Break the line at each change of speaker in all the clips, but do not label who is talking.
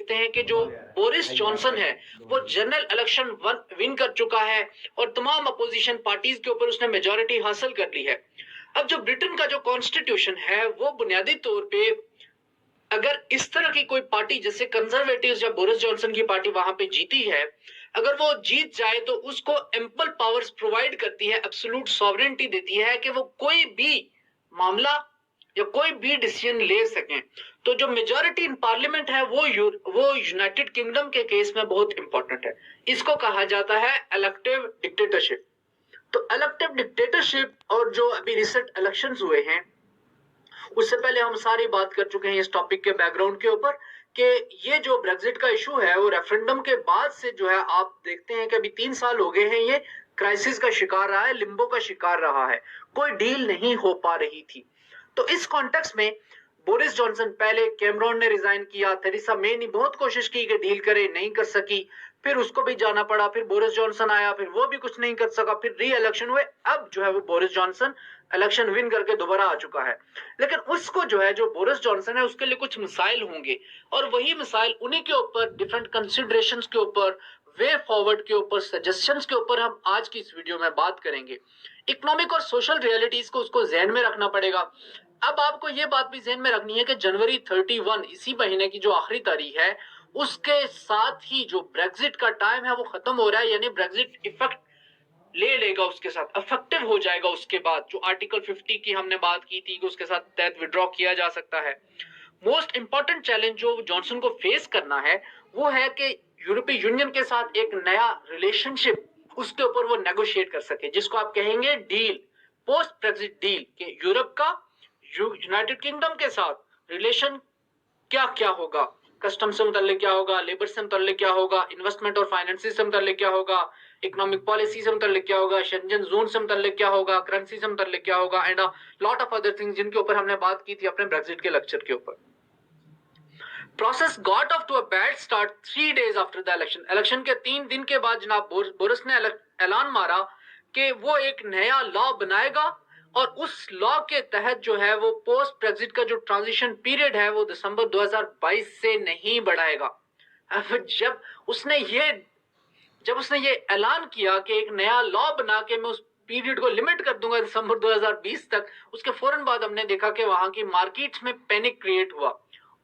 देखते हैं कि जो बोरिस जॉनसन है वो जनरल इलेक्शन विन कर चुका है और तमाम अपोजिशन पार्टीज के ऊपर उसने मेजॉरिटी हासिल कर ली है। अब जो ब्रिटेन का जो कॉन्स्टिट्यूशन है वो बुनियादी तौर पे अगर इस तरह की कोई पार्टी जैसे कंजर्वेटिव या बोरिस जॉनसन की पार्टी वहां पे जीती है, अगर वो जीत जाए तो उसको एम्पल पावर्स प्रोवाइड करती है, एब्सोल्यूट सॉवरेनिटी देती है कि वो कोई भी मामला या कोई भी डिसीजन ले सकें। तो जो मेजॉरिटी इन पार्लियामेंट है वो यूनाइटेड किंगडम के केस में बहुत इंपॉर्टेंट है। इसको कहा जाता है इलेक्टिव डिक्टेटरशिप। तो इलेक्टिव डिक्टेटरशिप और जो अभी रिसेंट इलेक्शंस हुए हैं उससे पहले हम सारी बात कर चुके हैं इस टॉपिक के बैकग्राउंड के ऊपर कि ये जो ब्रेक्जिट का इशू है वो रेफरेंडम के बाद से जो है आप देखते हैं कि अभी 3 साल हो गए हैं, ये क्राइसिस का शिकार रहा है, लिम्बो का शिकार रहा है, कोई डील नहीं हो पा रही थी। तो इस कॉन्टेक्स्ट में बोरिस जॉनसन, पहले कैमरॉन ने रिजाइन किया, थेरेसा मे ने बहुत कोशिश की कि डील करे, नहीं कर सकी, फिर उसको भी जाना पड़ा, फिर बोरिस जॉनसन आया, फिर वो भी कुछ नहीं कर सका, फिर री इलेक्शन हुए, अब जो है वो बोरिस जॉनसन इलेक्शन विन करके दोबारा आ चुका है। लेकिन उसको जो है, जो बोरिस जॉनसन है, उसके लिए कुछ मिसाइल होंगे और वही मिसाइल उन्हीं के ऊपर, डिफरेंट कंसिडरेशंस के ऊपर, वे फॉरवर्ड के ऊपर, सजेशंस के ऊपर हम आज की इस वीडियो में बात करेंगे। इकोनॉमिक और सोशल रियलिटीज को उसको ध्यान में रखना पड़ेगा। अब आपको ये बात भी ध्यान में रखनी है कि जनवरी 31 इसी महीने की जो आखिरी तारीख है उसके साथ ही जो ब्रेक्जिट का टाइम है वो खत्म हो रहा है, यानी ब्रेक्जिट इफेक्ट ले लेगा, उसके साथ अफेक्टिव हो जाएगा। उसके बाद जो आर्टिकल 50 की हमने बात की थी कि उसके साथ तहत विड्रॉ किया जा सकता है। मोस्ट इंपॉर्टेंट चैलेंज जो जॉनसन को फेस करना है वो है कि यूरोपीय यूनियन के साथ एक नया रिलेशनशिप उसके ऊपर वो नेगोशिएट कर सके, जिसको आप कहेंगे डील, पोस्ट ब्रेक्जिट डील, कि यूरोप का यूनाइटेड किंगडम के साथ रिलेशन क्या क्या होगा, कस्टम से मुतल्लिक क्या होगा, लेबर से मुतल्लिक क्या होगा, इन्वेस्टमेंट और फाइनेंसिस से मुतल्लिक क्या होगा, इकोनॉमिक पॉलिसी से मुतल्लिक क्या होगा, शेंजन जोन से मुतल्लिक क्या होगा, करेंसी से मुतल्लिक क्या होगा, and lot of other things जिनके ऊपर हमने बात की थी अपने ब्रेक्जिट के लेक्चर के ऊपर। Process got off to a bad start 3 days after the election. Election के 3 दिन के बाद जनाब बोरिस ने ऐलान मारा कि वो एक नया लॉ बनाएगा और उस लॉ के तहत जो है वो पोस्ट ब्रेक्जिट का जो ट्रांजिशन पीरियड है वो दिसंबर 2022 से नहीं बढ़ाएगा। अब जब उसने ये ऐलान किया कि एक नया लॉ बना के मैं उस पीरियड को लिमिट कर दूंगा दिसंबर 2020 तक, उसके फौरन बाद हमने देखा कि वहां की मार्केट्स में पैनिक क्रिएट हुआ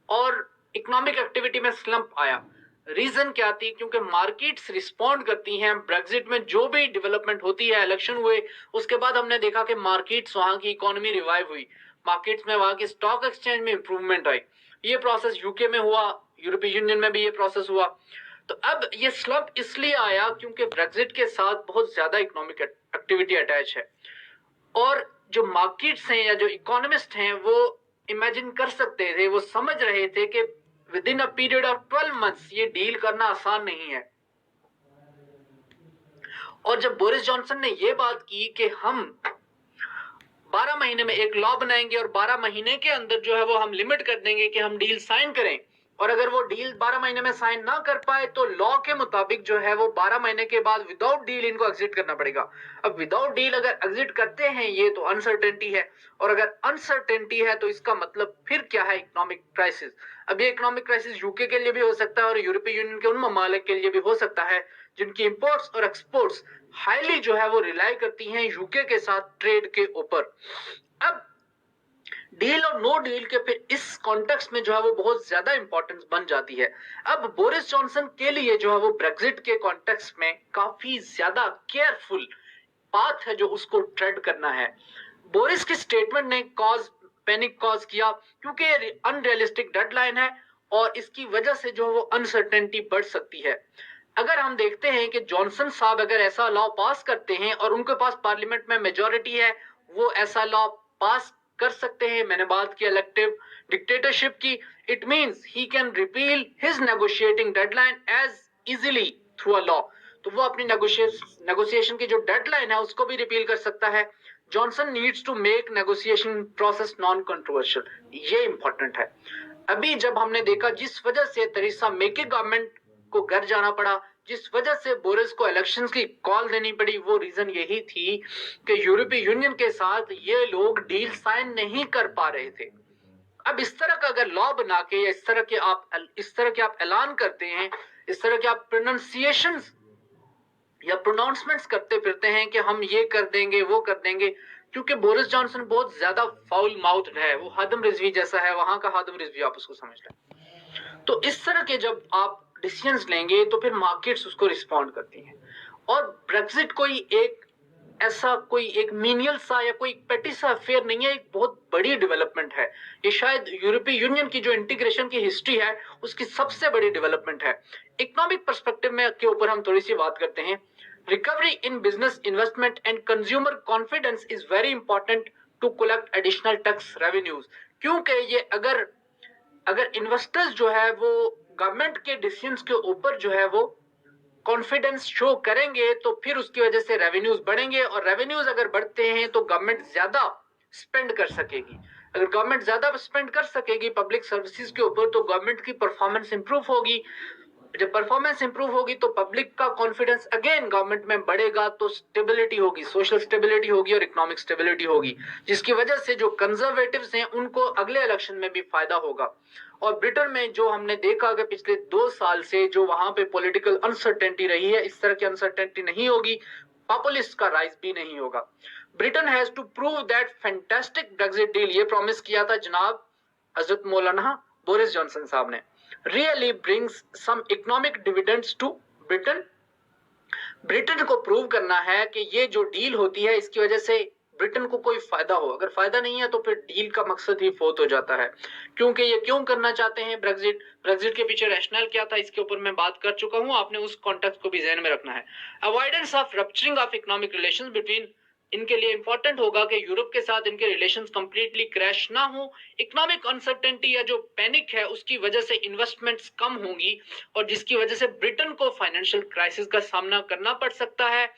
और इकोनॉमिक एक्टिविटी में स्लंप आया। रीजन क्या थी? क्योंकि मार्केट्स रिस्पॉन्ड करती हैं ब्रेक्जिट में जो भी डेवलपमेंट होती है। इलेक्शन हुए उसके बाद हमने देखा कि मार्केट्स, वहां की इकोनॉमी रिवाइव हुई, मार्केट्स में, वहां के स्टॉक एक्सचेंज में इंप्रूवमेंट आई। ये प्रोसेस यूके में हुआ, यूरोपीय यूनियन में भी ये प्रोसेस हुआ। तो अब ये स्लंप इसलिए आया क्योंकि ब्रेक्जिट के साथ बहुत ज्यादा इकोनॉमिक एक्टिविटी अटैच है और जो मार्केट्स हैं या जो इकोनॉमिस्ट हैं वो इमेजिन कर सकते थे, वो समझ रहे थे कि with in a period of 12 months ये डील करना आसान नहीं है। और जब बोरिस जॉनसन ने ये बात की कि हम 12 महीने में एक लॉ बनाएंगे और 12 महीने के अंदर जो है वो हम लिमिट कर देंगे कि हम डील साइन करें, और अगर वो डील 12 महीने में साइन ना कर पाए तो लॉ के मुताबिक जो है वो 12 महीने के बाद विदाउट डील इनको एग्जिट करना पड़ेगा। अब विदाउट डील अगर एग्जिट करते हैं ये तो अनसर्टेनिटी है, और अगर अनसर्टेनिटी है तो इसका मतलब फिर क्या है? Economic crisis. अब ये इकोनॉमिक क्राइसिस यूके के लिए भी हो सकता है और यूरोपीय यूनियन के उन ममालिक के लिए भी हो सकता है जिनकी इंपोर्ट्स और एक्सपोर्ट्स हाईली जो है वो रिलाई करती हैं यूके के साथ ट्रेड के ऊपर। अब डील और नो डील के फिर इस कॉन्टेक्स्ट में जो है वो बहुत ज्यादा इंपॉर्टेंस बन जाती है। अब बोरिस जॉनसन के लिए जो है वो ब्रेक्जिट के कॉन्टेक्स्ट में काफी ज्यादा केयरफुल पाथ है जो उसको ट्रेड करना है। बोरिस की स्टेटमेंट ने पैनिक कॉज किया क्योंकि अनरियलिस्टिक डेडलाइन है और इसकी वजह से जो वो अनसर्टेनिटी बढ़ सकती है। अगर हम देखते हैं कि जॉनसन साहब अगर ऐसा लॉ पास करते हैं और उनके पास पार्लियामेंट में मेजॉरिटी है, वो ऐसा लॉ पास कर सकते हैं। मैंने बात की इलेक्टिव डिक्टेटरशिप की। It means he can repeal his negotiating deadline as easily through a law. तो वो अपनी नेगोशिएशन की जो डेडलाइन है उसको भी रिपील कर सकता है। Johnson needs to make negotiation process non controversial. ये इंपॉर्टेंट है। अभी जब हमने देखा जिस वजह से थेरेसा मे की गवर्नमेंट को घर जाना पड़ा, जिस वजह से बोरिस को इलेक्शंस की कॉल देनी पड़ी, वो रीजन यही थी कि यूरोपीय यूनियन के साथ ये लोग डील साइन नहीं कर पा रहे थे। अब इस तरह का अगर लॉ बना के या इस तरह के आप ऐलान करते हैं, इस तरह के आप प्रोनाउंसिएशंस या प्रोनाउंसमेंट्स करते फिरते हैं कि हम ये कर देंगे वो कर देंगे, क्योंकि बोरिस जॉनसन बहुत ज्यादा फाउल माउथड है, वो हादम रिजवी जैसा है, वहां का हादम रिजवी आप उसको समझ लें। तो इस तरह के जब आप डिसीजंस लेंगे तो फिर मार्केट्स उसको रिस्पॉन्ड करती हैं। और ब्रेक्सिट कोई एक मीनियल सा या कोई पेटी सा अफेयर नहीं है, एक बहुत बड़ी डेवलपमेंट है। ये शायद यूरोपीय यूनियन की जो इंटीग्रेशन की हिस्ट्री है उसकी सबसे बड़ी डेवलपमेंट है। इकोनॉमिक पर्सपेक्टिव में के ऊपर हम थोड़ी सी बात करते हैं। Recovery in business investment and consumer confidence is very important to collect additional tax revenues, क्योंकि ये अगर इन्वेस्टर्स जो है वो गवर्नमेंट के डिसीजंस के ऊपर जो है वो कॉन्फिडेंस शो करेंगे तो फिर उसकी वजह से रेवेन्यूज बढ़ेंगे, और रेवेन्यूज अगर बढ़ते हैं तो गवर्नमेंट ज्यादा स्पेंड कर सकेगी। अगर गवर्नमेंट ज्यादा स्पेंड कर सकेगी पब्लिक सर्विसेज के ऊपर तो गवर्नमेंट की परफॉर्मेंस इंप्रूव होगी। जब परफॉर्मेंस इंप्रूव होगी तो पब्लिक का कॉन्फिडेंस अगेन गवर्नमेंट में बढ़ेगा, तो स्टेबिलिटी होगी, सोशल स्टेबिलिटी होगी और इकोनॉमिक स्टेबिलिटी होगी, जिसकी वजह से जो कंजर्वेटिव्स हैं उनको अगले इलेक्शन में भी फायदा होगा। और ब्रिटेन में जो हमने देखा कि पिछले 2 साल से जो वहां पे पॉलिटिकल अनसर्टेनिटी रही है, इस तरह की अनसर्टेनिटी नहीं होगी, पॉपुलिस्ट का राइज भी नहीं होगा। Britain has to prove that fantastic Brexit deal, ये प्रॉमिस किया था जनाब हजरत मौलाना बोरिस जॉनसन साहब ने, really brings some economic dividends to Britain। Britain को प्रूव करना है कि ये जो डील होती है इसकी वजह से ब्रिटेन को कोई फायदा हो। अगर फायदा नहीं है तो फिर डील का मकसद ही फोत हो जाता है। क्योंकि ये क्यों करना चाहते हैं ब्रेक्सिट के पीछे रैशनल क्या था इसके ऊपर मैं बात कर चुका हूं, आपने उस कॉन्टेक्स्ट को भी ध्यान में रखना है। Avoidance of rupturing of economic relations between, इनके लिए इंपॉर्टेंट होगा कि यूरोप के साथ इनके रिलेशंस कंप्लीटली क्रैश ना हो। इकोनॉमिक अनसर्टेनिटी या जो पैनिक है उसकी वजह से इन्वेस्टमेंट्स कम होंगी और जिसकी वजह से ब्रिटेन को फाइनेंशियल क्राइसिस का सामना करना पड़ सकता है।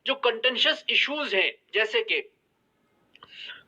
जो कंटेंशियस इश्यूज हैं जैसे कि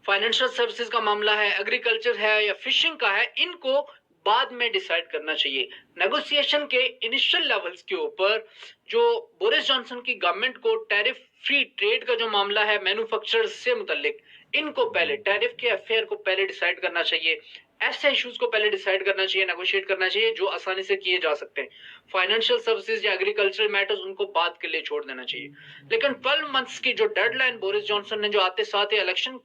फाइनेंशियल सर्विसेज का मामला है, एग्रीकल्चर है या फिशिंग का है, इनको बाद में डिसाइड करना चाहिए। नेगोशिएशन के इनिशियल लेवल्स के ऊपर जो बोरिस जॉनसन की गवर्नमेंट को टैरिफ फ्री ट्रेड का जो मामला है मैन्युफैक्चरर्स से मुताल्लिक, इनको पहले टैरिफ के अफेयर को पहले डिसाइड करना चाहिए। ऐसे इश्यूज को पहले डिसाइड करना चाहिए, नेगोशिएट करना चाहिए जो आसानी से किए जा सकते हैं। फाइनेंशियल सर्विसेज या एग्रीकल्चरल मैटर्स उनको बात के लिए छोड़ देना चाहिए। लेकिन 12 मंथ्स की जो डेडलाइन बोरिस जॉनसन ने जो आते साथ ही इलेक्शन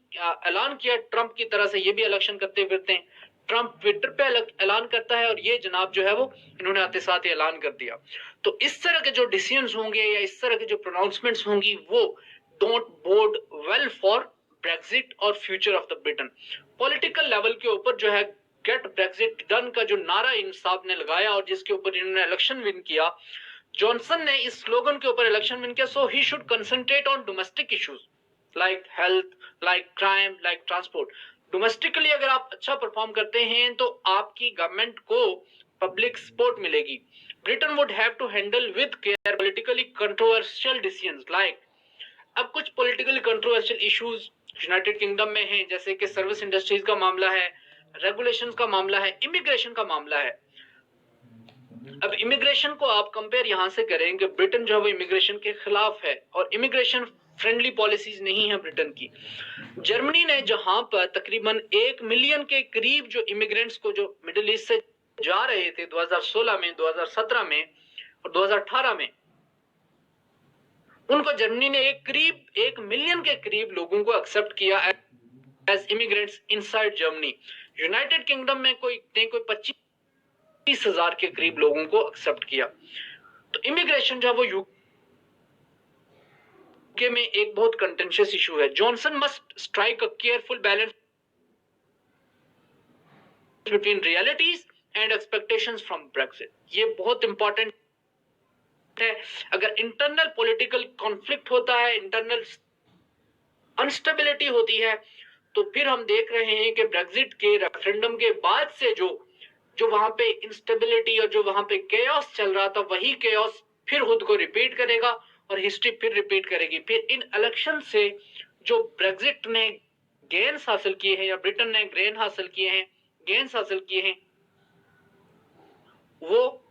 ऐलान किया, ट्रंप की तरह से ये भी इलेक्शन करते फिरते हैं। ट्रंप ट्विटर पे ऐलान करता है और ये जनाब जो है वो इन्होंने आते साथ ही ऐलान कर दिया। तो इस तरह के जो डिसीजंस होंगे या इस तरह के जो प्रोनाउंसमेंट्स होंगी वो don't bode well for Brexit और future of the Britain. Political level के ऊपर जो है गेट ब्रेक्सिट डन का जो नारा इन साहब ने लगाया और जिसके ऊपर इन्होंने इलेक्शन विन किया, जॉनसन ने इस स्लोगन के ऊपर इलेक्शन विन किया, so he should concentrate on domestic issues like health, like crime, like transport. Domestically अगर आप अच्छा परफॉर्म करते हैं तो आपकी गवर्नमेंट को पब्लिक सपोर्ट मिलेगी। Britain would have to handle with care politically controversial decisions like, अब कुछ politically controversial issues United Kingdom में हैं, जैसे कि सर्विस इंडस्ट्रीज का मामला है, रेगुलेशंस का मामला है, इमिग्रेशन का मामला है। अब इमिग्रेशन को आप कंपेयर यहां से करें कि ब्रिटेन जो है वो इमिग्रेशन के खिलाफ है और इमिग्रेशन फ्रेंडली पॉलिसीज नहीं है ब्रिटेन की। जर्मनी ने जहां पर तकरीबन 1 मिलियन के करीब जो इमिग्रेंट्स को जो मिडिल ईस्ट से जा रहे थे 2016 में, 2017 में और 2018 में, उनको जर्मनी ने करीब 1 मिलियन के करीब लोगों को एक्सेप्ट किया as immigrants inside Germany. United Kingdom में कोई 25,000 के करीब लोगों को एक्सेप्ट किया। तो इमिग्रेशन जो है वो यूके में एक बहुत कंटेंशियस इशू है। Johnson must strike a careful balance between realities and expectations from Brexit. ये बहुत इंपॉर्टेंट है। अगर इंटरनल पॉलिटिकल कॉन्फ्लिक्ट होता है, इंटरनल अनस्टेबिलिटी होती है, तो फिर हम देख रहे हैं कि ब्रेक्सिट के रेफरेंडम के बाद से जो वहां पे इंस्टेबिलिटी और जो वहां पे केओस चल रहा था, वही केओस फिर खुद को रिपीट करेगा और हिस्ट्री फिर रिपीट करेगी। फिर इन इलेक्शन से जो ब्रेक्सिट ने गेन्स हासिल किए हैं या ब्रिटेन ने गेन्स हासिल किए हैं वो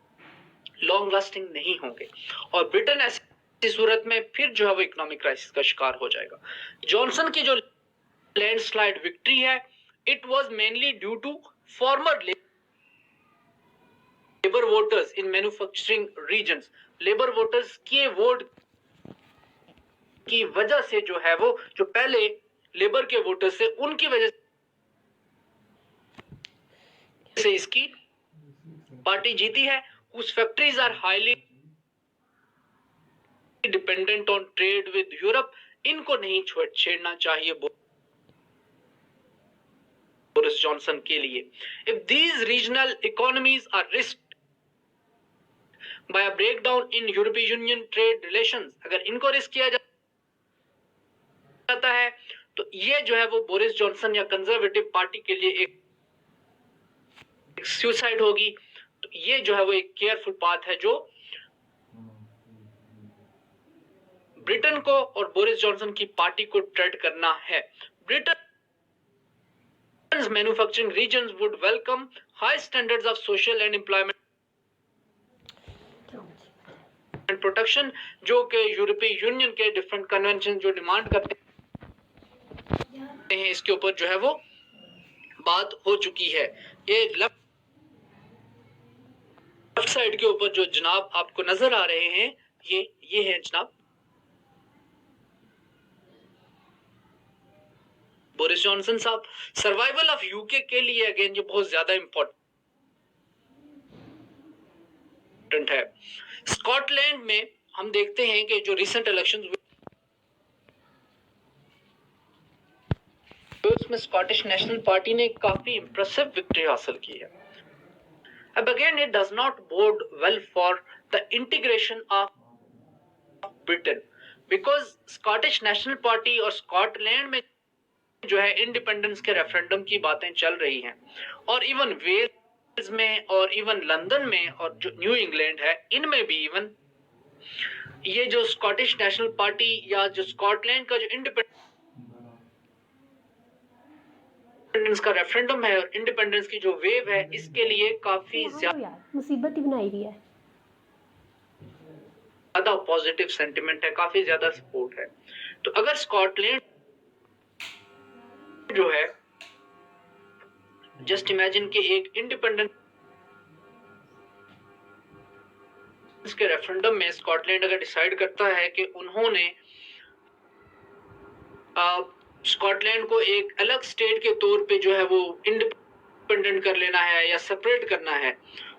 लॉन्ग लास्टिंग नहीं होंगे और ब्रिटेन ऐसी सूरत में फिर जो है वो इकोनॉमिक क्राइसिस का शिकार हो जाएगा। जॉनसन की जो लैंडस्लाइड विक्ट्री है, it was mainly due to former Labour voters in manufacturing regions, Labour voters के वोट की वजह से जो है वो जो पहले लेबर के वोटर्स से उनकी वजह से इसकी पार्टी जीती है। उस factories are highly dependent on trade with Europe, इनको नहीं छेड़ना चाहिए बोरिस जॉनसन के लिए। If these regional economies are risked by a breakdown in European Union trade relations, अगर इनको रिस्क किया जाता है तो ये जो है वो बोरिस जॉनसन या कंजर्वेटिव पार्टी के लिए एक सुसाइड होगी। तो ये जो है वो एक केयरफुल पाथ है जो ब्रिटेन को और बोरिस जॉनसन की पार्टी को ट्रेड करना है। Britain manufacturing regions would welcome high standards of social and employment protection, जो कि यूरोपीय यूनियन के डिफरेंट कन्वेंशन जो डिमांड करते हैं, इसके ऊपर जो है वो बात हो चुकी है। ये लेफ्ट साइड के ऊपर जो जनाब आपको नजर आ रहे हैं, ये है जनाब बोरिस जॉनसन साहब। सर्वाइवल ऑफ यूके के लिए अगेन ये बहुत ज्यादा इंपॉर्टेंट है। स्कॉटलैंड में हम देखते हैं कि जो रिसेंट इलेक्शंस हुए उसमें स्कॉटिश नेशनल पार्टी ने काफी इंप्रेसिव विक्ट्री हासिल की है। अब again it does not bode well for the integration of Britain, because Scottish National Party और स्कॉटलैंड में जो है इंडिपेंडेंस के रेफरेंडम की बातें चल रही हैं, और इवन वेल्स में और इवन लंदन में और जो न्यू इंग्लैंड है इनमें भी इवन ये जो स्कॉटिश नेशनल पार्टी या जो स्कॉटलैंड का जो इंडिपेंडेंस का रेफरेंडम है और इंडिपेंडेंस की जो वेव है, इसके लिए काफी ज्यादा
मुसीबत ही बनाई हुई है,
ज्यादा पॉजिटिव सेंटिमेंट है, काफी ज्यादा सपोर्ट है। तो अगर स्कॉटलैंड जो है, जस्ट इमेजिन कि एक इंडिपेंडेंस के रेफरेंडम में स्कॉटलैंड अगर डिसाइड करता है कि उन्होंने स्कॉटलैंड को एक अलग स्टेट के तौर पे जो है वो इंडिपेंडेंट कर लेना है या सेपरेट करना है,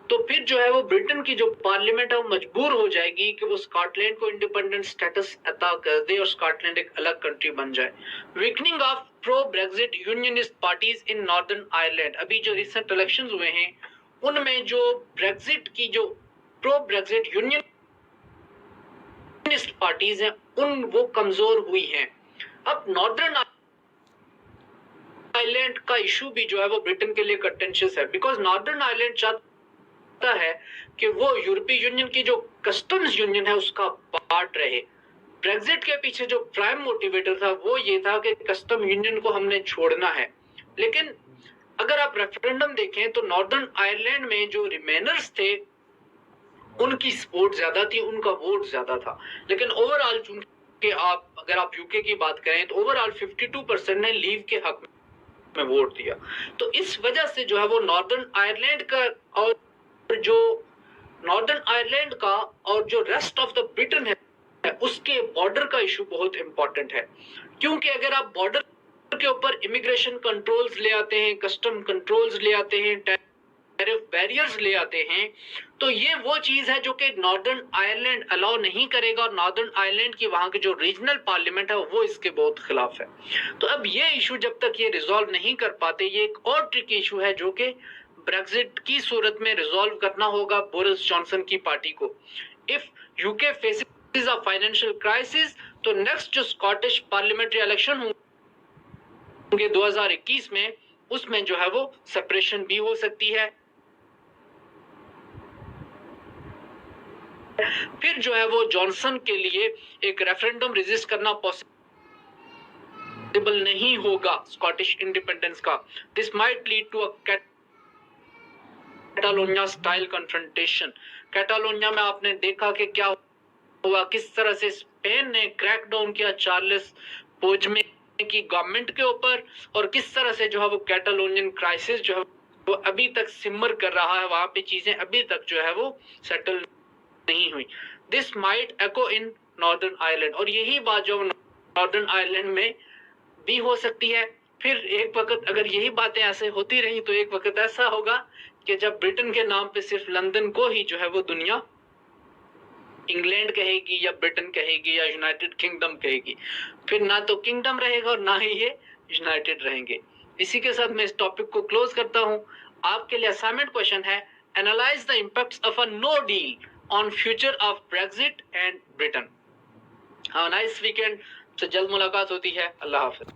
तो फिर जो है वो ब्रिटेन की जो पार्लियामेंट है वो मजबूर हो जाएगी कि वो स्कॉटलैंड को इंडिपेंडेंट स्टेटस अता कर दे और स्कॉटलैंड एक अलग कंट्री बन जाए। Weakening of pro Brexit unionist parties in northern Ireland, अभी जो रिसेंट इलेक्शंस हुए हैं उनमें जो ब्रेक्सिट की जो प्रो ब्रेक्सिट यूनियनिस्ट पार्टीज हैं वो कमजोर हुई हैं। अब नॉर्दर्न आयरलैंड का इशू भी जो है वो ब्रिटेन के लिए कंटेंशियस है, बिकॉज नॉर्दर्न आयरलैंड चाहता है कि वो यूरोपीय यूनियन की जो कस्टम्स यूनियन है उसका पार्ट रहे। ब्रेक्सिट के पीछे जो प्राइम मोटिवेटर था वो ये था कि कस्टम यूनियन को हमने छोड़ना है। लेकिन अगर आप रेफरेंडम देखें तो नॉर्दर्न आयरलैंड में जो रिमेनर्स थे उनकी सपोर्ट ज्यादा थी, उनका वोट ज्यादा था। लेकिन ओवरऑल चूंकि अगर आप यूके की बात करें तो ओवरऑल 52% ने लीव के हक में वोट दिया। तो इस वजह से जो है वो नॉर्दर्न आयरलैंड का और जो रेस्ट ऑफ द ब्रिटेन है उसके बॉर्डर का इशू बहुत इंपॉर्टेंट है, क्योंकि अगर आप बॉर्डर के ऊपर इमिग्रेशन कंट्रोल्स ले आते हैं, कस्टम कंट्रोल्स ले आते हैं, टैरिफ बैरियर्स ले आते हैं, तो ये वो चीज है जो कि नॉर्दर्न आयरलैंड अलाउ नहीं करेगा और नॉर्दर्न आयरलैंड की वहां की जो रीजनल पार्लियामेंट है वो इसके बहुत खिलाफ है। तो अब ये इशू जब तक ये रिजॉल्व नहीं कर पाते, ये एक और ट्रिकी इशू है जो कि ब्रेक्सिट की सूरत में रिजॉल्व करना होगा बोरिस जॉनसन की पार्टी को। If UK faces a financial crisis, तो नेक्स्ट जो स्कॉटिश पार्लियामेंट्री इलेक्शन होंगे 2021 में, उसमें जो है वो सेपरेशन भी हो सकती है। फिर जो है वो जॉनसन के लिए एक रेफरेंडम रजिस्ट करना पॉसिबल नहीं होगा स्कॉटिश इंडिपेंडेंस का। This might lead to a Catalonia style confrontation. Catalonia में आपने देखा कि क्या हुआ, किस तरह से स्पेन ने क्रैकडाउन किया चार्ल्स पुigdemont की गवर्नमेंट के ऊपर, और किस तरह से जो है वो कैटालोनियन क्राइसिस जो है वो अभी तक सिमर कर रहा है, वहां पे चीजें अभी तक जो है वो सेटल नहीं हुई। This might echo in northern Ireland, और यही बात जो नॉर्दर्न आयरलैंड में भी हो सकती है। फिर एक वक्त अगर यही बातें ऐसे होती रही तो एक वक्त ऐसा होगा कि जब ब्रिटेन के नाम पे सिर्फ लंदन को ही जो है वो दुनिया इंग्लैंड कहेगी या ब्रिटेन कहेगी या यूनाइटेड किंगडम कहेगी, फिर ना तो किंगडम रहेगा और ना ही ये यूनाइटेड रहेंगे। इसी के साथ मैं इस टॉपिक को क्लोज करता हूं। आपके लिए असाइनमेंट क्वेश्चन है, analyse the impacts of a no deal on future of Brexit and Britain. Nice weekend, से जल्द मुलाकात होती है। अल्लाह हाफिज।